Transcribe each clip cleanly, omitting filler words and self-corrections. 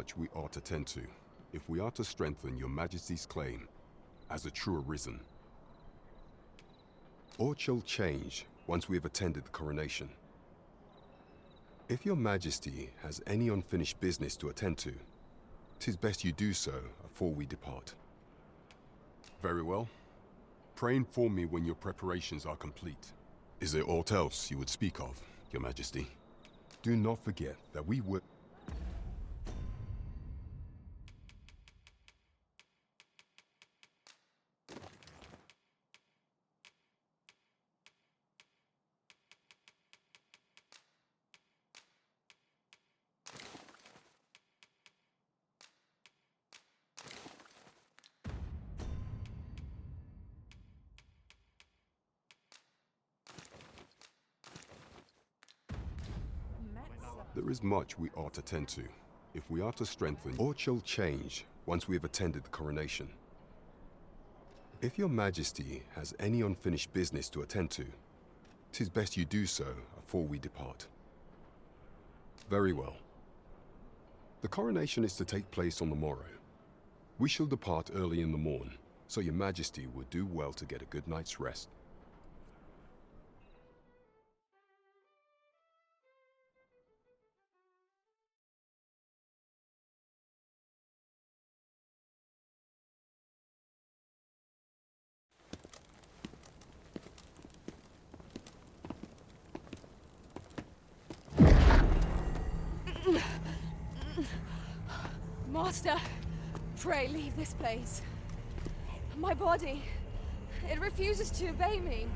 much we ought to tend to, if we are to strengthen your Majesty's claim as a true arisen. Aught shall change once we have attended the coronation. If your Majesty has any unfinished business to attend to, 'tis best you do so afore we depart. Very well. Pray inform me when your preparations are complete. Is there aught else you would speak of, your Majesty? Do not forget that we were... There is much we ought to tend to, if we are to strengthen. Aught shall change once we have attended the coronation. If your Majesty has any unfinished business to attend to, 'tis best you do so afore we depart. Very well. The coronation is to take place on the morrow. We shall depart early in the morn, so your Majesty would do well to get a good night's rest. Master, pray leave this place. My body, it refuses to obey me.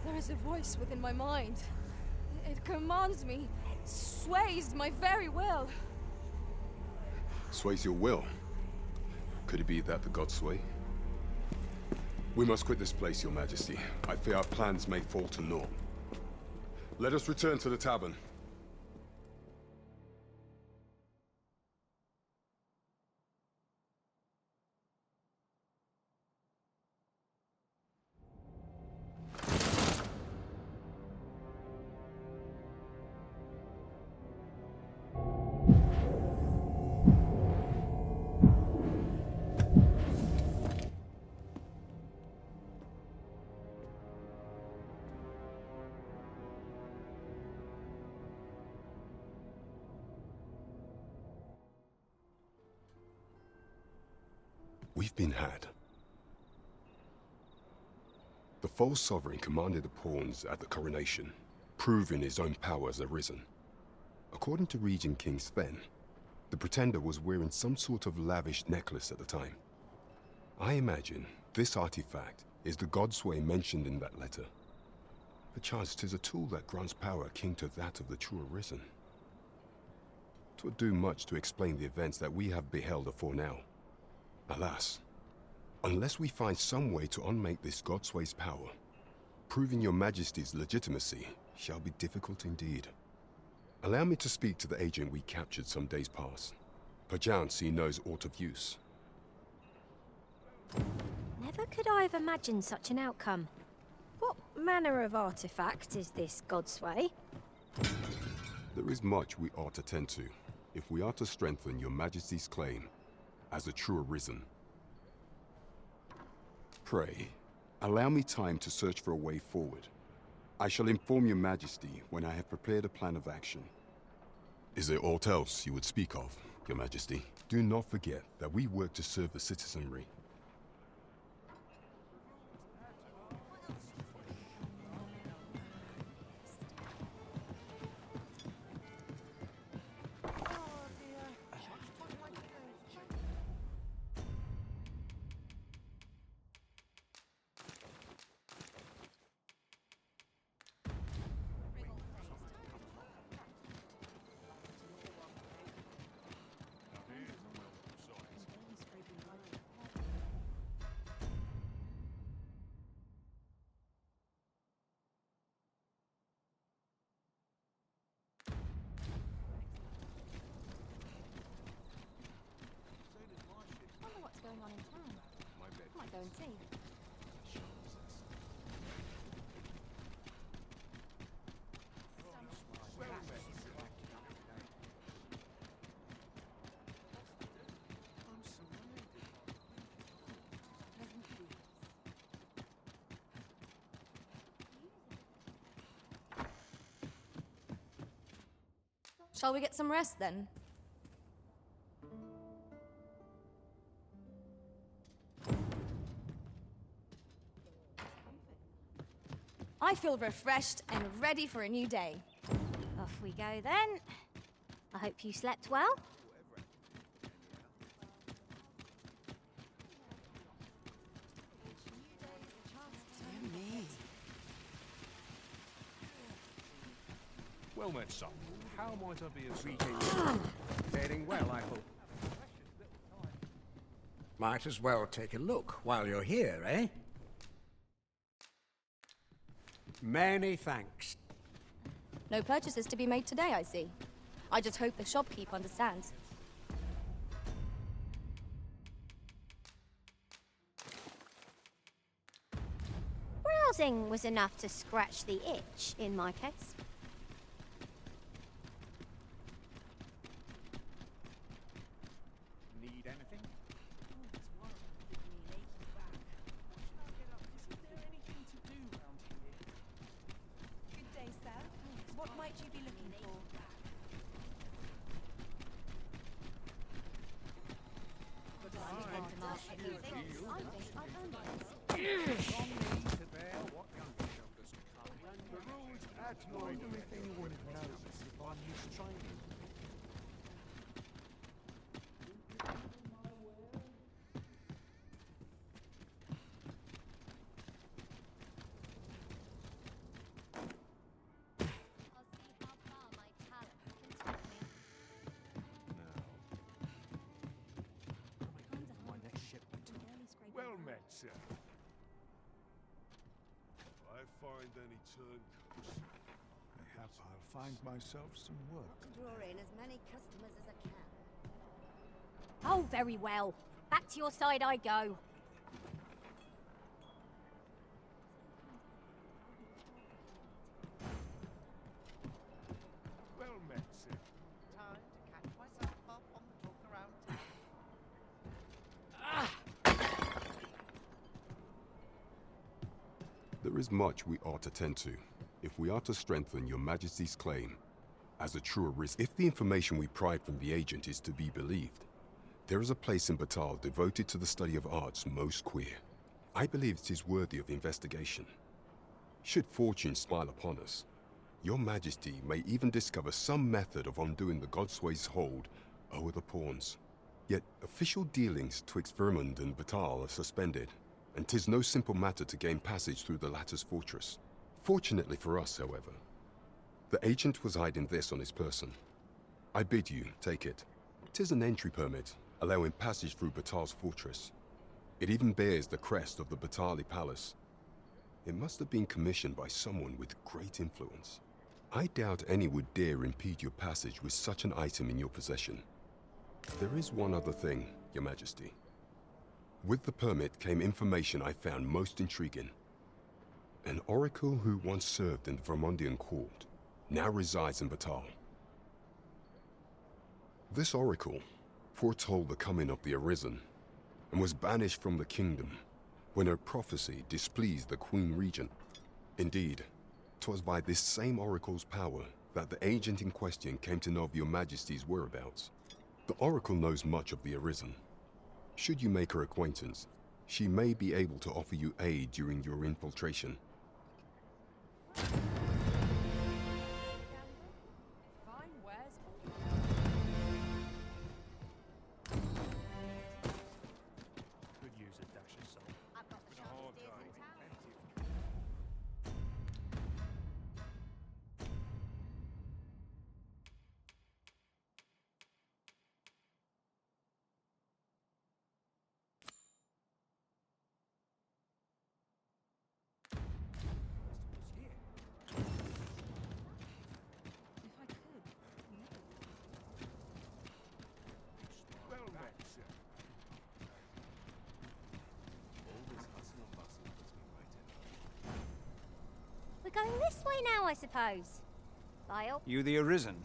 There is a voice within my mind. It commands me, sways my very will. Sways your will? Could it be that the gods sway? We must quit this place, your Majesty. I fear our plans may fall to naught. Let us return to the tavern. We've been had. The false sovereign commanded the pawns at the coronation, proving his own power as arisen. According to Regent King Sven, the pretender was wearing some sort of lavish necklace at the time. I imagine this artifact is the godsway mentioned in that letter. Perchance 'tis a tool that grants power akin to that of the true arisen. 'Twould do much to explain the events that we have beheld afore now. Alas, unless we find some way to unmake this godsway's power, proving your Majesty's legitimacy shall be difficult indeed. Allow me to speak to the agent we captured some days past. Perchance he knows aught of use. Never could I have imagined such an outcome. What manner of artifact is this godsway? There is much we ought to tend to, if we are to strengthen your Majesty's claim as a true arisen. Pray, allow me time to search for a way forward. I shall inform your Majesty when I have prepared a plan of action. Is there aught else you would speak of, your Majesty? Do not forget that we work to serve the citizenry. Going on in town. Might go and see. Shall we get some rest then? I feel refreshed and ready for a new day. Off we go then. I hope you slept well. Well met, son. How might I be of service? Faring well, I hope. Might as well take a look while you're here, eh? Many thanks. No purchases to be made today, I see. I just hope the shopkeep understands. Browsing was enough to scratch the itch, in my case. Need anything? Good day, sir. What might you be looking for? Well met, sir. If I find any turncoats, mayhap I'll find myself some work. Draw in as many customers as I can. Oh, very well. Back to your side I go. Well met, sir. Time to catch myself up on the talk around town. There is much we ought to tend to, if we are to strengthen your Majesty's claim as a true risk. If the information we pried from the agent is to be believed, there is a place in Batal devoted to the study of arts most queer. I believe it is worthy of investigation. Should fortune smile upon us, your Majesty may even discover some method of undoing the Godsway's hold over the pawns. Yet official dealings twixt Vermund and Batal are suspended, and 'tis no simple matter to gain passage through the latter's fortress. Fortunately for us, however, the agent was hiding this on his person. I bid you take it. 'Tis an entry permit, allowing passage through Batal's fortress. It even bears the crest of the Batali Palace. It must have been commissioned by someone with great influence. I doubt any would dare impede your passage with such an item in your possession. There is one other thing, Your Majesty. With the permit came information I found most intriguing. An oracle who once served in the Vermundian court now resides in Batal. This oracle foretold the coming of the Arisen and was banished from the kingdom when her prophecy displeased the Queen Regent. Indeed, 'twas by this same oracle's power that the agent in question came to know of your Majesty's whereabouts. The oracle knows much of the Arisen. Should you make her acquaintance, she may be able to offer you aid during your infiltration. Could use a dash of salt. I've got the Been a hard sharpest ears in day. town. Well met, sir. We're going this way now, I suppose. Lyle? You the Arisen?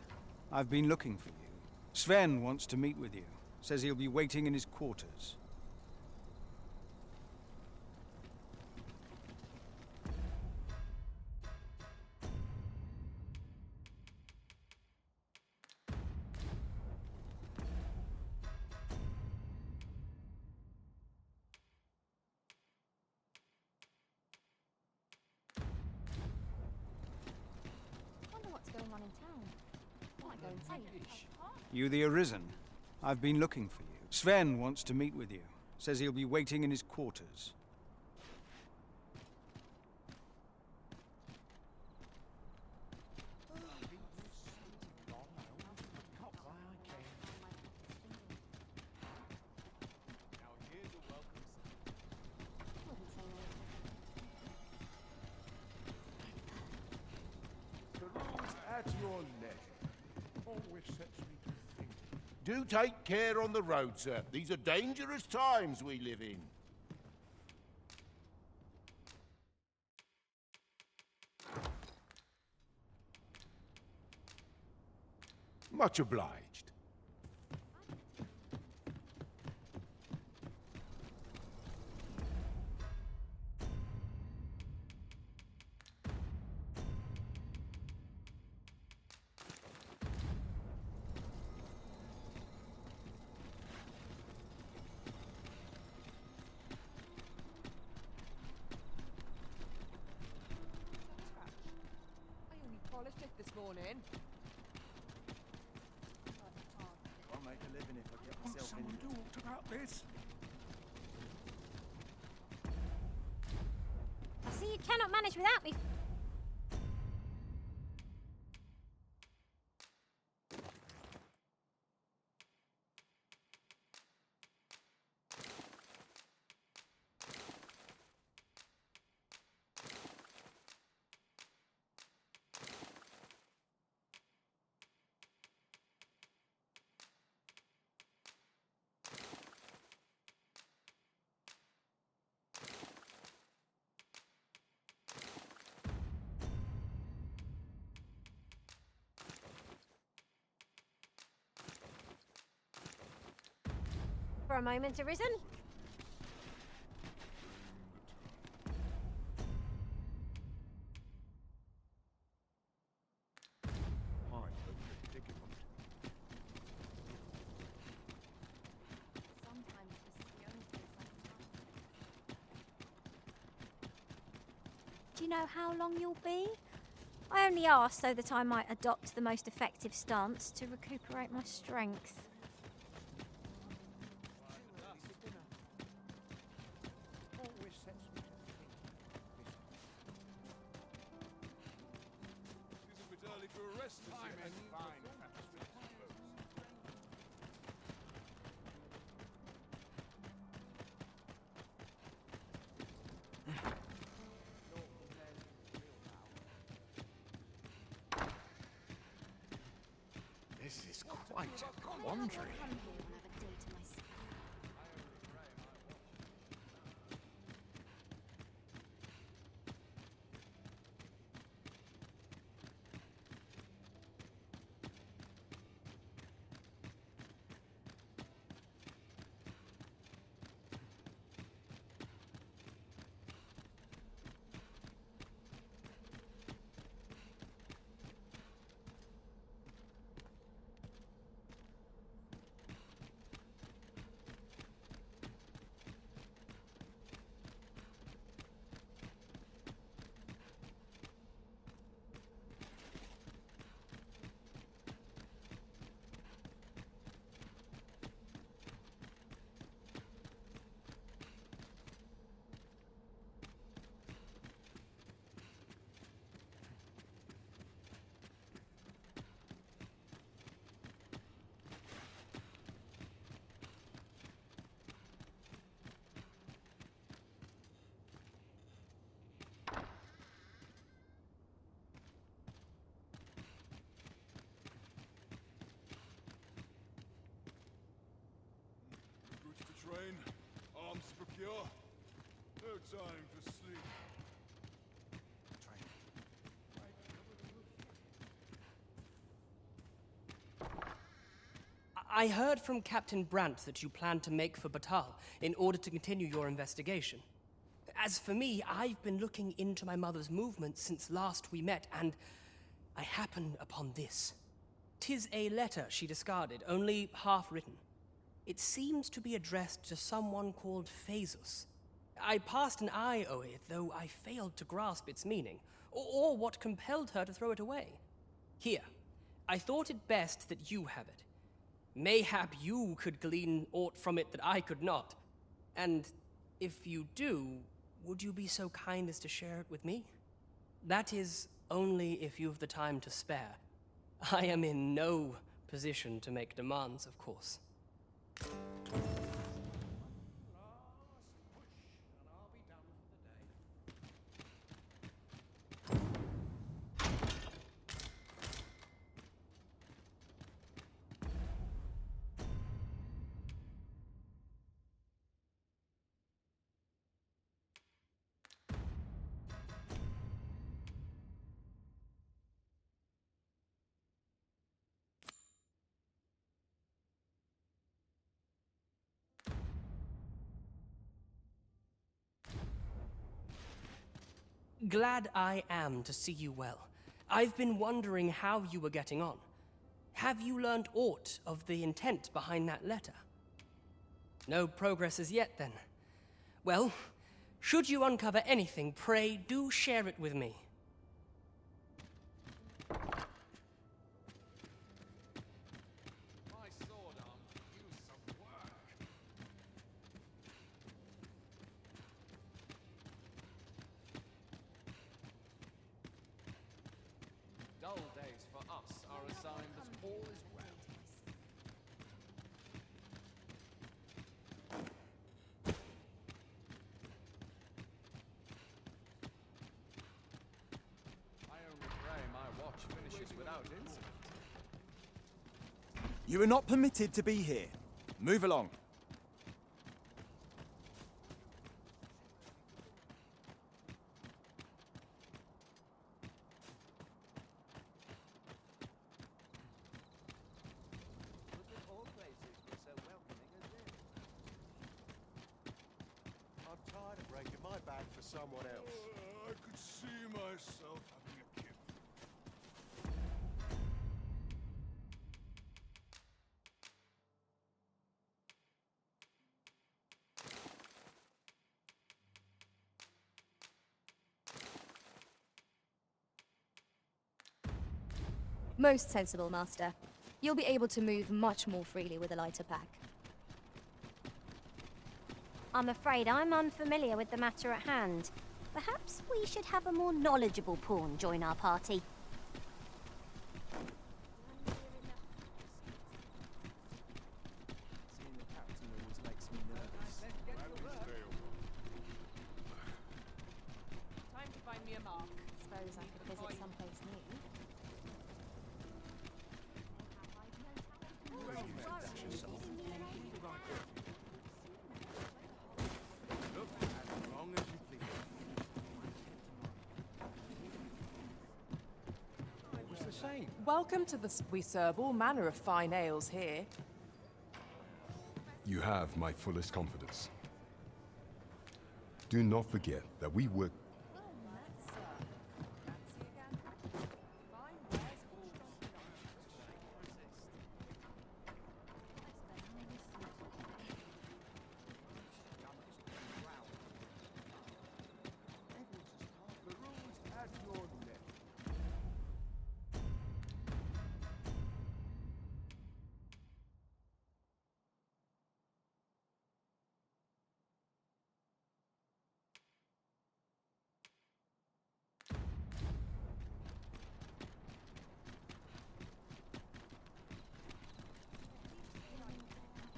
I've been looking for you. Sven wants to meet with you. Says he'll be waiting in his quarters. You the Arisen? I've been looking for you. Sven wants to meet with you. Says he'll be waiting in his quarters. At your leisure. Always sets me to think. Do take care on the road, sir. These are dangerous times we live in. Much obliged. I only polished it this morning. I'll make a living if I get Won't myself someone in. talk about this? I see you cannot manage without me. For a moment, Arisen. I'm a predicament. Sometimes this is the only place I can Do you know how long you'll be? I only asked so that I might adopt the most effective stance to recuperate my strength. Always sets me to think. It's a bit early for a rest, Time is fine. This is quite a quandary. Goods to train, arms to procure. No time for sleep. I heard from Captain Brandt that you plan to make for Batal in order to continue your investigation. As for me, I've been looking into my mother's movements since last we met, and I happened upon this. 'Tis a letter she discarded, only half written. It seems to be addressed to someone called Phaesus. I passed an eye over it, though I failed to grasp its meaning, or what compelled her to throw it away. Here, I thought it best that you have it. Mayhap you could glean aught from it that I could not. And if you do, would you be so kind as to share it with me? That is, only if you've the time to spare. I am in no position to make demands, of course. Glad I am to see you well. I've been wondering how you were getting on. Have you learned aught of the intent behind that letter? No progress as yet, then. Well, should you uncover anything, pray do share it with me. Dull days for us are a sign that all is well. I only pray my watch finishes without incident. You are not permitted to be here. Move along. I'm tired of breaking my back for someone else. I could see myself having a kid. Most sensible, Master. You'll be able to move much more freely with a lighter pack. I'm afraid I'm unfamiliar with the matter at hand. Perhaps we should have a more knowledgeable pawn join our party. Seeing the captain always makes me nervous. Time to find me a mark. Suppose I could visit someplace new. As long as you please. It was the same. Welcome to the... We serve all manner of fine ales here. You have my fullest confidence. Do not forget that we work. The rules at your neck.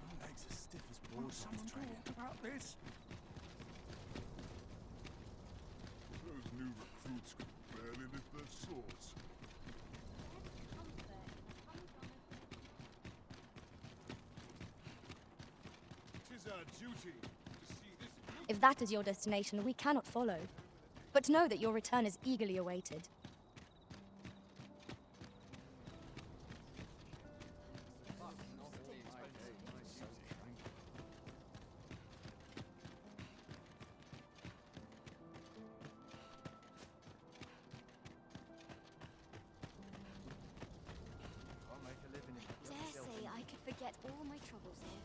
My legs are stiff as boards from this training. About this? Those new recruits could barely lift their swords. Tis our duty to see this. If that is your destination, we cannot follow. But know that your return is eagerly awaited. Can't make a living if I get Dare myself say in. I could forget all my troubles here.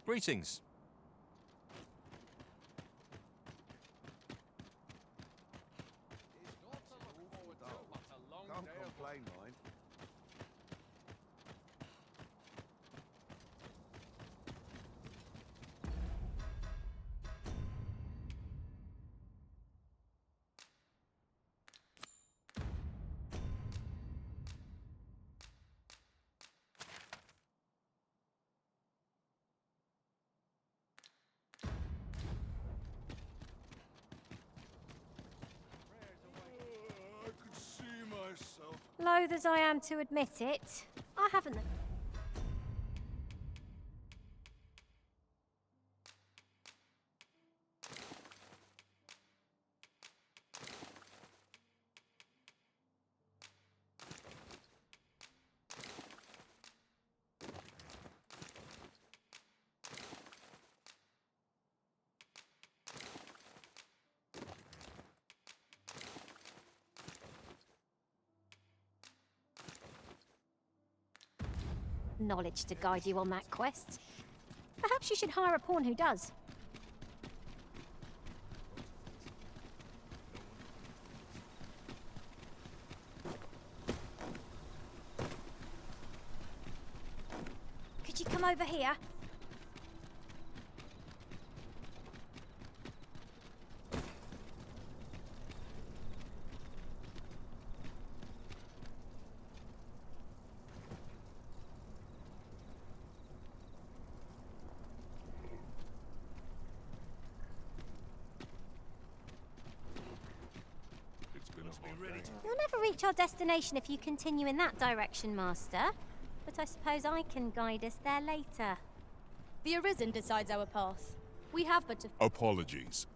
Greetings. Can't complain, mind. I could see myself. Loath as I am to admit it, I haven't. Knowledge to guide you on that quest. Perhaps you should hire a pawn who does. Could you come over here? You'll never reach our destination if you continue in that direction, Master. But I suppose I can guide us there later. The Arisen decides our path. We have but to... Apologies.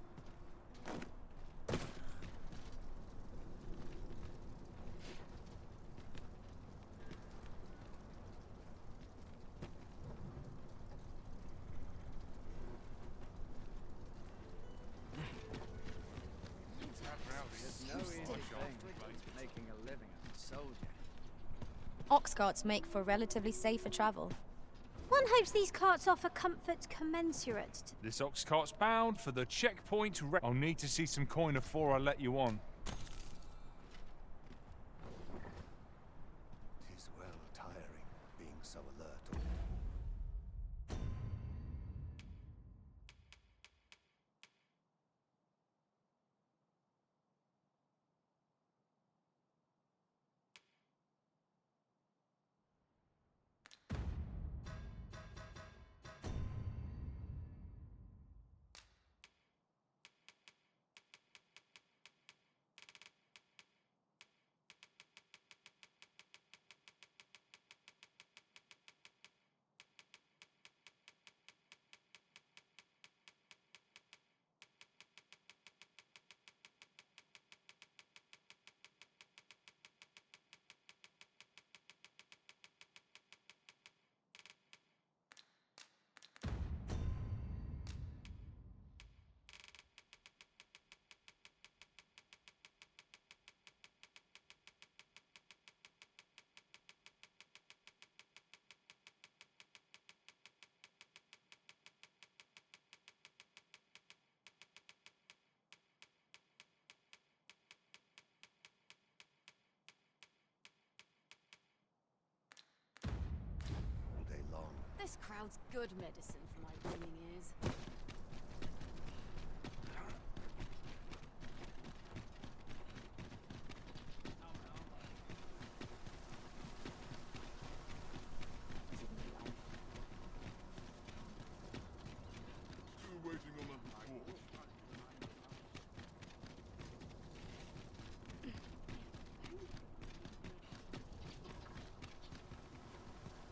Making a living as a soldier. Ox carts make for relatively safer travel. One hopes these carts offer comfort commensurate to... This ox cart's bound for the checkpoint. I'll need to see some coin before I let you on. Tis well tiring being so alert all. This crowd's good medicine for my ringing ears.